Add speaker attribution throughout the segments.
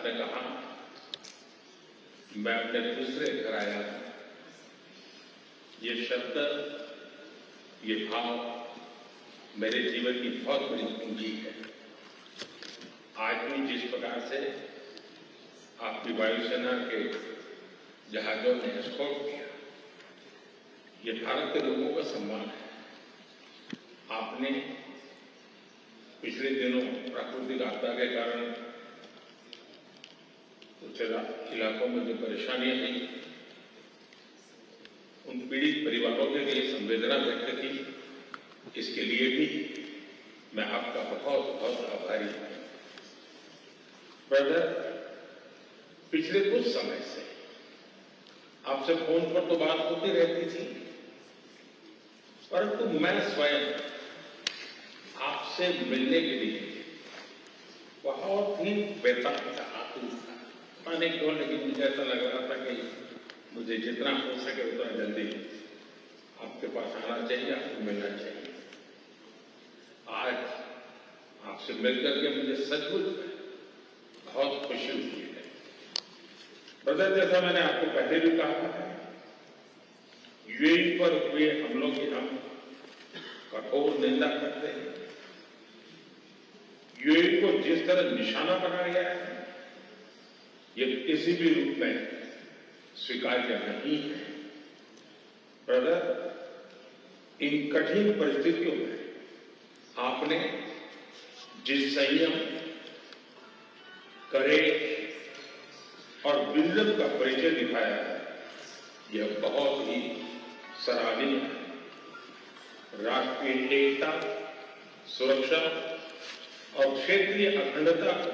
Speaker 1: मैंने कहा मैं अपने दूसरे घर आया, ये शब्द, ये भाव मेरे जीवन की बहुत बड़ी पूंजी है। आज भी जिस प्रकार से आपकी वायुसेना के जहाजों ने एस्कॉर्ट किया, ये भारत के लोगों का सम्मान है। आपने पिछले दिनों प्राकृतिक आपदा के कारण कुछ इलाकों में जो परेशानियां आई, उन पीड़ित परिवारों के लिए संवेदना व्यक्त की। इसके लिए भी मैं आपका बहुत बहुत आभारी हूं। ब्रदर, पिछले कुछ समय से आपसे फोन पर तो बात होती रहती थी, परंतु मैं स्वयं आपसे मिलने के लिए बहुत ही बेताब था, आतुर था। माने क्यों, लेकिन मुझे ऐसा लग रहा था कि मुझे जितना हो सके उतना जल्दी आपके पास आना चाहिए, आपको मिलना चाहिए। आज आपसे मिलकर के मुझे सचमुच बहुत खुशी हुई है। ब्रदर, जैसा मैंने आपको पहले भी कहा है, यूएई पर हुए हमलों की हम कठोर निंदा करते हैं। यूएई को जिस तरह निशाना बनाया गया है, ये किसी भी रूप में स्वीकार्य नहीं है। ब्रदर, इन कठिन परिस्थितियों में आपने जिस संयम, करेज और विजडम का परिचय दिखाया है, यह बहुत ही सराहनीय है। राष्ट्रीय एकता, सुरक्षा और क्षेत्रीय अखंडता को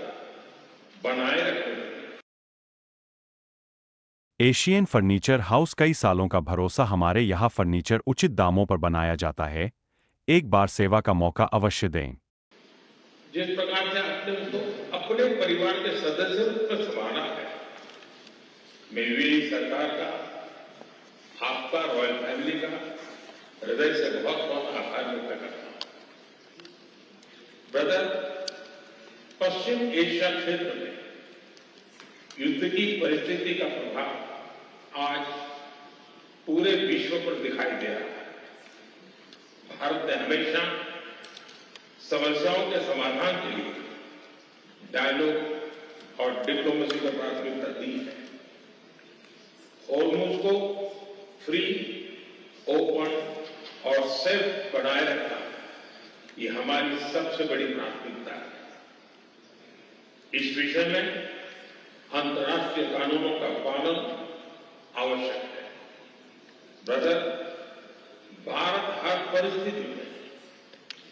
Speaker 1: बनाए रखने
Speaker 2: एशियन फर्नीचर हाउस, कई सालों का भरोसा। हमारे यहाँ फर्नीचर उचित दामों पर बनाया जाता है। एक बार सेवा का मौका अवश्य दें।
Speaker 1: जिस प्रकार से आपने उसको अपने परिवार के सदस्यों पर संभाला है, मैं यूएई सरकार का, आपका, रॉयल फैमिली का हृदय से बहुत बहुत आभार व्यक्त करता हूं। ब्रदर, पश्चिम एशिया क्षेत्र में युद्ध की परिस्थिति का प्रभाव आज पूरे विश्व पर दिखाई दे रहा है। भारत ने हमेशा समस्याओं के समाधान के लिए डायलॉग और डिप्लोमेसी को प्राथमिकता दी है। हॉर्मुज़ को फ्री, ओपन और सेफ बनाए रखना, ये हमारी सबसे बड़ी प्राथमिकता है। इस विषय में अंतर्राष्ट्रीय कानूनों का पालन आवश्यक है। ब्रदर, भारत हर परिस्थिति में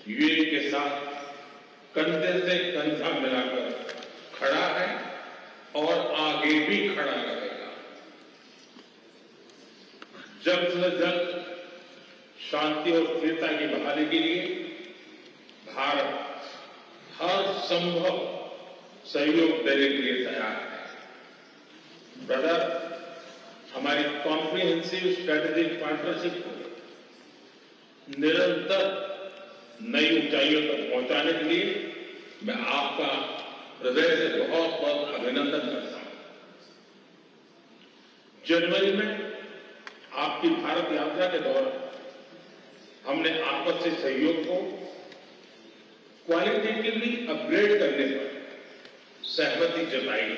Speaker 1: यूएई के साथ कंधे से कंधा मिलाकर खड़ा है और आगे भी खड़ा रहेगा। जल्द से जल्द शांति और स्थिरता की बहाली के लिए भारत हर संभव सहयोग देने के लिए तैयार है। ब्रदर, हमारी कॉम्प्रिहेंसिव स्ट्रेटेजिक पार्टनरशिप को निरंतर नई ऊंचाइयों तक पहुंचाने के लिए मैं आपका हृदय से बहुत बहुत अभिनंदन करता हूं। जनवरी में आपकी भारत यात्रा के दौरान हमने आपसी सहयोग को क्वालिटेटिवली अपग्रेड करने पर सहमति जताई।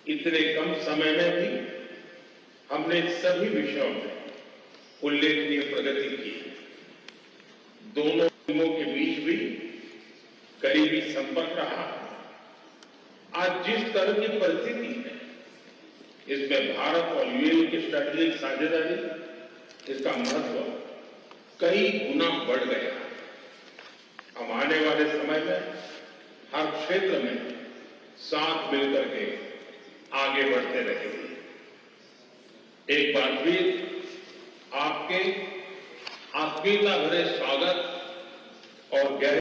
Speaker 1: इतने कम समय में भी हमने सभी विषयों में उल्लेखनीय प्रगति की। दोनों टीमों के बीच भी करीबी संपर्क रहा। आज जिस तरह की परिस्थिति है, इसमें भारत और यूएई की स्ट्रेटेजिक साझेदारी, इसका महत्व कई गुना बढ़ गया। हम आने वाले समय में हर क्षेत्र में साथ मिलकर के आगे बढ़ते रहेंगे। एक बार फिर आपके आत्मीयता भरे स्वागत और गहरे